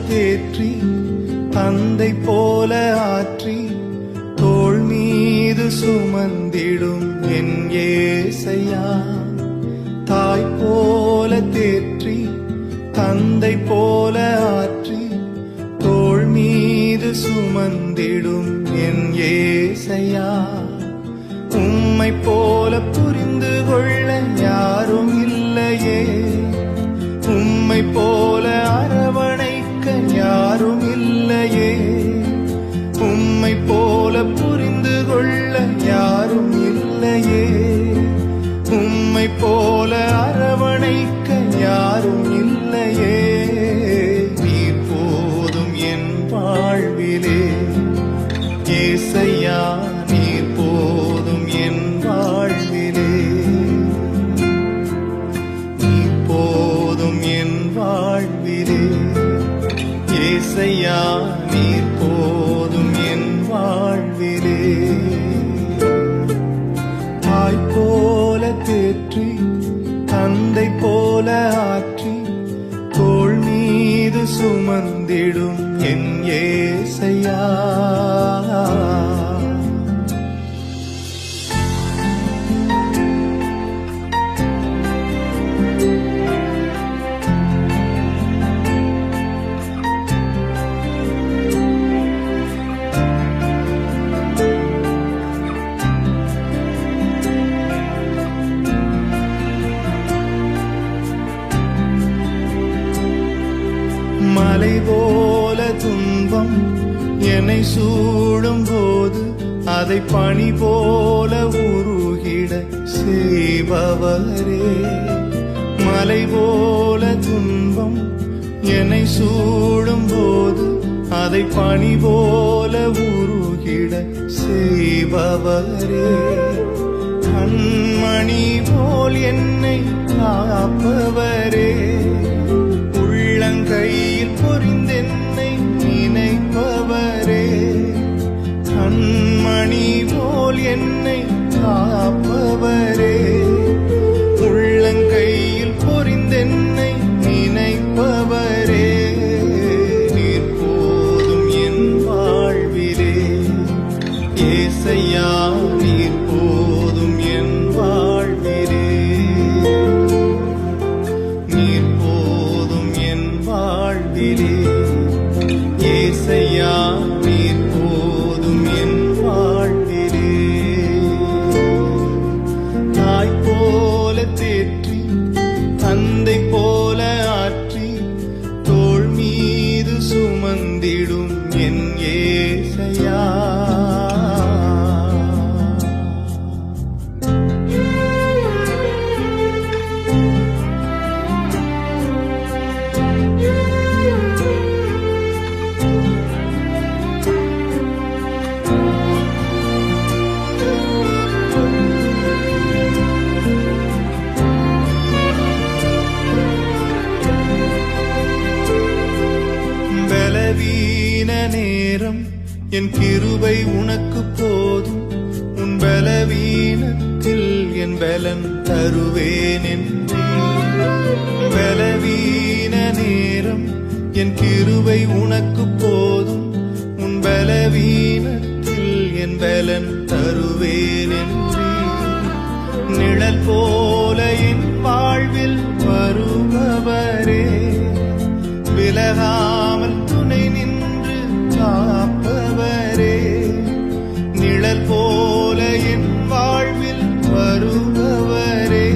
தேற்றி தந்தை போல ஆற்றி தோள் மீது சுமந்திடும் என் ஏசையா. தாய் போல தேற்றி தந்தை போல ஆற்றி தோள் மீது சுமந்திடும் என் ஏசையா. உம்மை போல புரிந்து கொள்ள யாரும் இல்லையே, உம்மை போல அரவணைக்க யாரும் இல்லையே, உம்மை போல புரிந்து கொள்ள யாரும் இல்லையே, உம்மை போல அரவணைக்க யாரும் இல்லையே. நீர் போதும் என் வாழ்விலே ஏசையா, நீர் போதும் என் வாழ்விலே, நீர் போதும் என் வாழ்விலே ஏசையா, நீர் போதும் என் வாழ்விலே. தாய் போல தேற்றி தந்தை போல ஆற்றி தோள் மீது சுமந்திடும் என் ஏசையா. மலை போல துன்பம் என்னை சூடும் போது அதை பனி போல உருகிட செய்பவரே. மலை போல துன்பம் என்னை சூடும் போது அதை பனி போல உருகிட செய்பவரே. கண்மணி போல் என்னை காப்பவரே, உள்ளங்கையில் பொறிந்தென்னை நினைப்பவரே. கண்மணி போல் என்னை காப்பவரே, உள்ளங்கையில் பொறிந்தென்னை நினைப்பவரே. நீர் போதும் என் வாழ்விலே ஏசையா, நீர் போதும் என் வாழ்விலே, நீர் போதும் என் வாழ்விலே ஏசையா, நீர் போதும் என் வாழ்விலே. தாய் போல தேற்றி தந்தை போல ஆற்றி தோள் மீது சுமந்திடும் என் ஏசையா. பலவீன நேரம் என் கிருபை உனக்கு போதும், உன் பலவீனத்தில் என் பலன் தருவேன் என்றே. பலவீன நேரம் என் கிருபை உனக்கு போதும், உன் பலவீனத்தில் என் பலன் தருவேன் என்றே. நிழல் போல என் வாழ்வில் வருபவரே, விலகாமல் துணை நின்று காப்பவரே. நிழல் போல என் வாழ்வில் வருபவரே,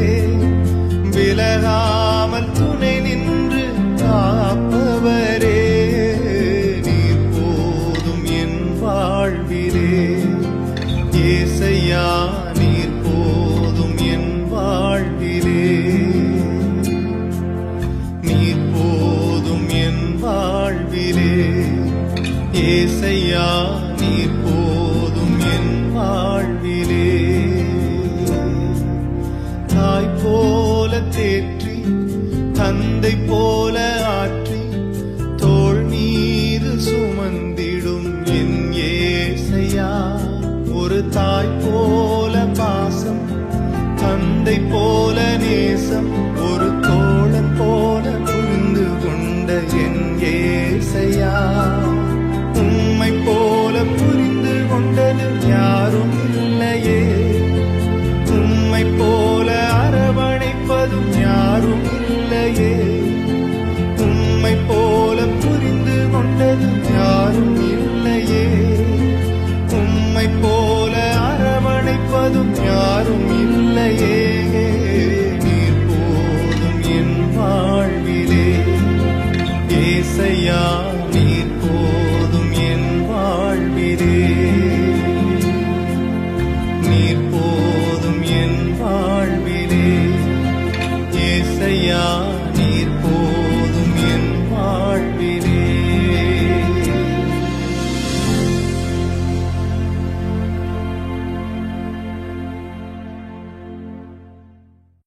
விலகாமல் துணை நின்று காப்பவரே. நீர் போதும் என் வாழ்விலே ஏசையா, நீர் போதும் என் வாழ்விலே, நீர் போதும் என் வாழ்விலே ஏசையா, நீர் போதும் என் வாழ்விலே. தாய் போல தேற்றி தந்தை போல ஆற்றி தோள் மீது சுமந்திடும் என் ஏசையா. ஒரு தாய் போல பாசம், தந்தை போல நேசம், ஒரு தோழன் போல புரிந்து கொண்ட என் ஏசையா. யாரும் இல்லையே